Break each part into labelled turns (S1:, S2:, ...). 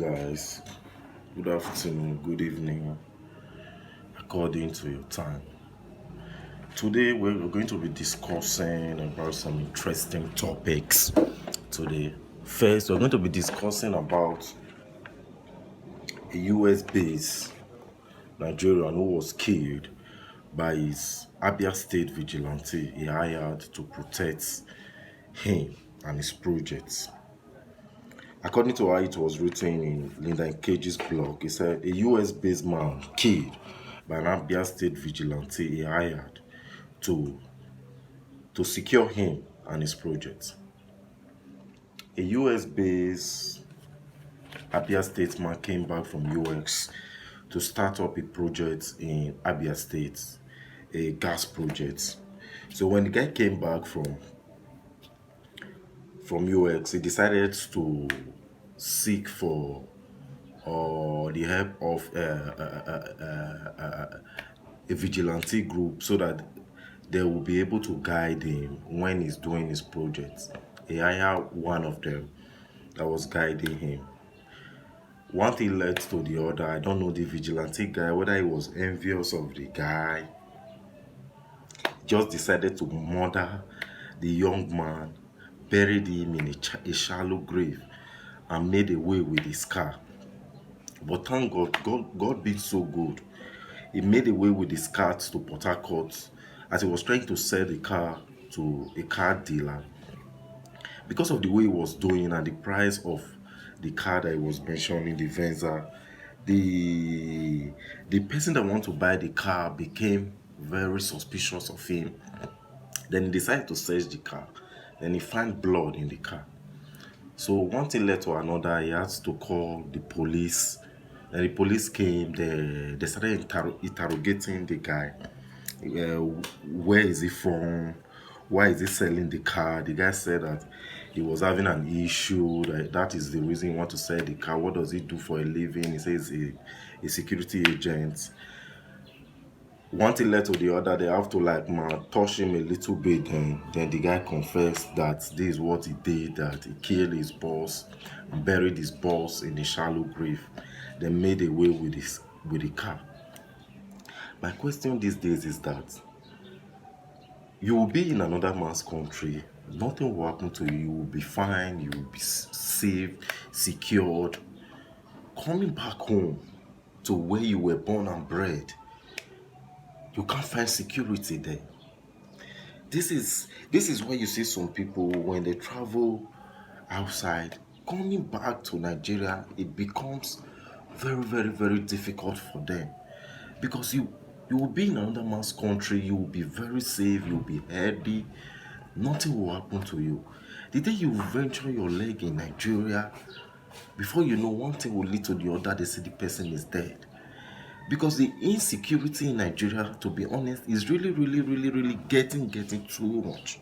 S1: guys. Good afternoon, good evening, according to your time. Today, we're going to be discussing about some interesting topics. Today, first, we're going to be discussing about a US based Nigerian who was killed by his Abia State vigilante he hired to protect him and his projects. According to how it was written in Linda Cage's blog, he said a US based man killed by an Abia State vigilante he hired to, to secure him and his project. A US based Abia State man came back from US to start up a project in Abia State, a gas project. So when the guy came back from UX, he decided to seek for the help of a vigilante group so that they will be able to guide him when he's doing his projects. He hired one of them that was guiding him. One thing led to the other. I don't know the vigilante guy, whether he was envious of the guy, just decided to murder the young man, buried him in a shallow grave, and made away with his car. But thank God being so good. He made away with his car to Port Harcourt as he was trying to sell the car to a car dealer. Because of the way he was doing and the price of the car that he was mentioning, the Venza, the person that wanted to buy the car became very suspicious of him. Then he decided to search the car. Then he found blood in the car. So one thing led to another. He had to call the police. And the police came. They started interrogating the guy. Where is he from? Why is he selling the car? The guy said that he was having an issue. That is the reason he want to sell the car. What does he do for a living? He says a security agent. One thing led to the other. They have to touch him a little bit. Then the guy confessed that this is what he did. That he killed his boss, buried his boss in a shallow grave, then made away with the car. My question these days is that you will be in another man's country. Nothing will happen to you. You will be fine. You will be safe, secured. Coming back home to where you were born and bred, you can't find security there. This is why you see some people when they travel outside, coming back to Nigeria, it becomes very, very, very difficult for them. Because you will be in another man's country, you will be very safe, you will be healthy, nothing will happen to you. The day you venture your leg in Nigeria, before you know, one thing will lead to the other, they say the person is dead. Because the insecurity in Nigeria, to be honest, is really, really, really, really getting too much.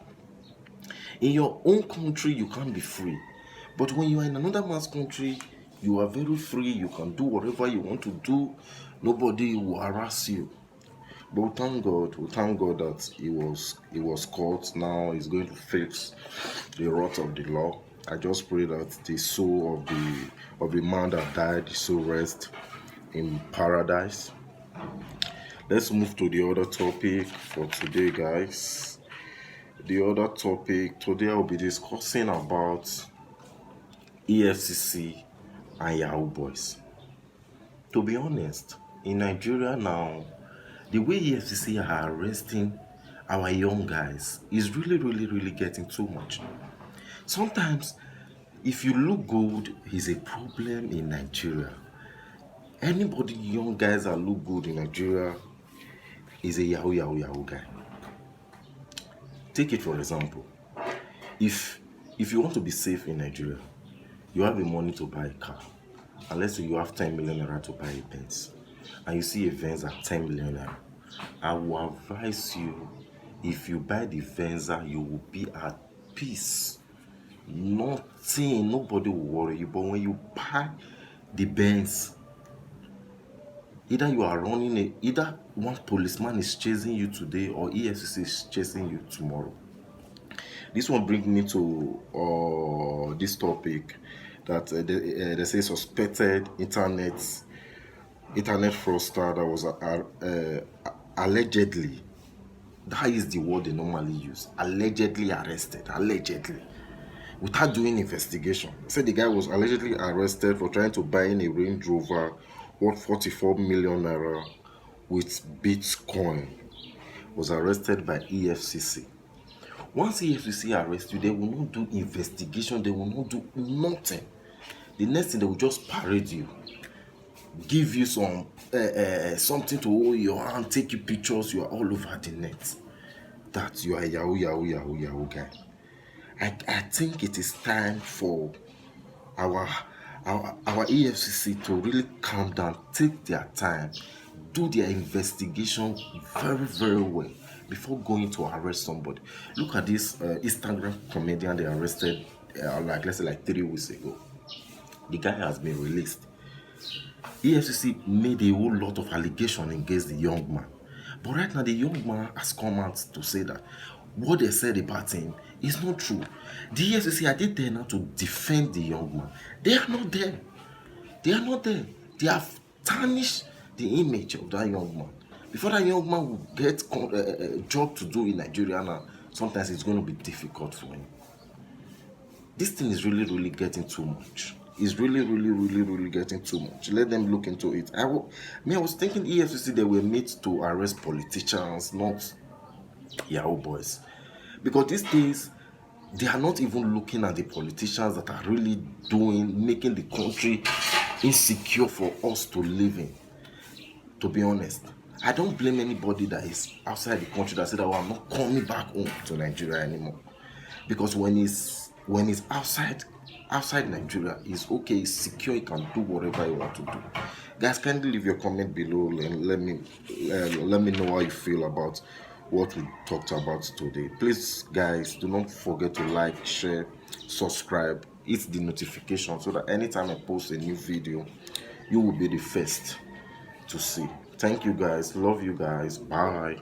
S1: In your own country, you can't be free. But when you are in another man's country, you are very free. You can do whatever you want to do. Nobody will harass you. But we thank God that he was caught. Now he's going to face the wrath of the law. I just pray that the soul of the man that died, the soul rest in paradise. Let's move to the other topic for today, guys. The other topic today I'll be discussing about EFCC and Yahoo Boys. To be honest, in Nigeria now, the way EFCC are arresting our young guys is really, really, really getting too much. Sometimes, if you look good, is a problem in Nigeria. Anybody young guys that look good in Nigeria is a Yahoo guy. Take it for example. If you want to be safe in Nigeria, you have the money to buy a car. And let's say you have 10 million naira to buy a Benz, and you see a Venza at 10 million naira. I will advise you, if you buy the Venza, you will be at peace. Nothing, nobody will worry you. But when you buy the Benz, either one policeman is chasing you today or EFCC is chasing you tomorrow. This one brings me to this topic. that they say suspected internet fraudster that was allegedly, that is the word they normally use, allegedly arrested, allegedly, without doing investigation. They said the guy was allegedly arrested for trying to buy in a Range Rover worth 44 million naira with Bitcoin. Was arrested by EFCC. Once EFCC arrests you, they will not do investigation, they will not do nothing. The next thing, they will just parade you, give you some something to hold your hand, take you pictures, you are all over the net. That you are a Yahoo guy. I think it is time for our EFCC to really calm down, take their time, do their investigation very well before going to arrest somebody. Look at this Instagram comedian they arrested like, let's say, like 3 weeks ago. The guy has been released. EFCC made a whole lot of allegations against the young man, but right now the young man has come out to say that what they said about him is not true. The EFCC, are they there now to defend the young man? They are not there. They are not there. They have tarnished the image of that young man. Before that young man will get a job to do in Nigeria now, sometimes it's going to be difficult for him. This thing is really getting too much. It's really getting too much. Let them look into it. I was thinking EFCC, they were made to arrest politicians, not Yahoo boys. Because these days, they are not even looking at the politicians that are really making the country insecure for us to live in. To be honest, I don't blame anybody that is outside the country that said, "Oh, I'm not coming back home to Nigeria anymore." Because when he's outside Nigeria, it's okay, it's secure, he can do whatever he want to do. Guys, kindly leave your comment below and let me know how you feel about what we talked about today. Please, guys, do not forget to like, share, subscribe, hit the notification so that anytime I post a new video, you will be the first to see. Thank you, guys. Love you guys. Bye.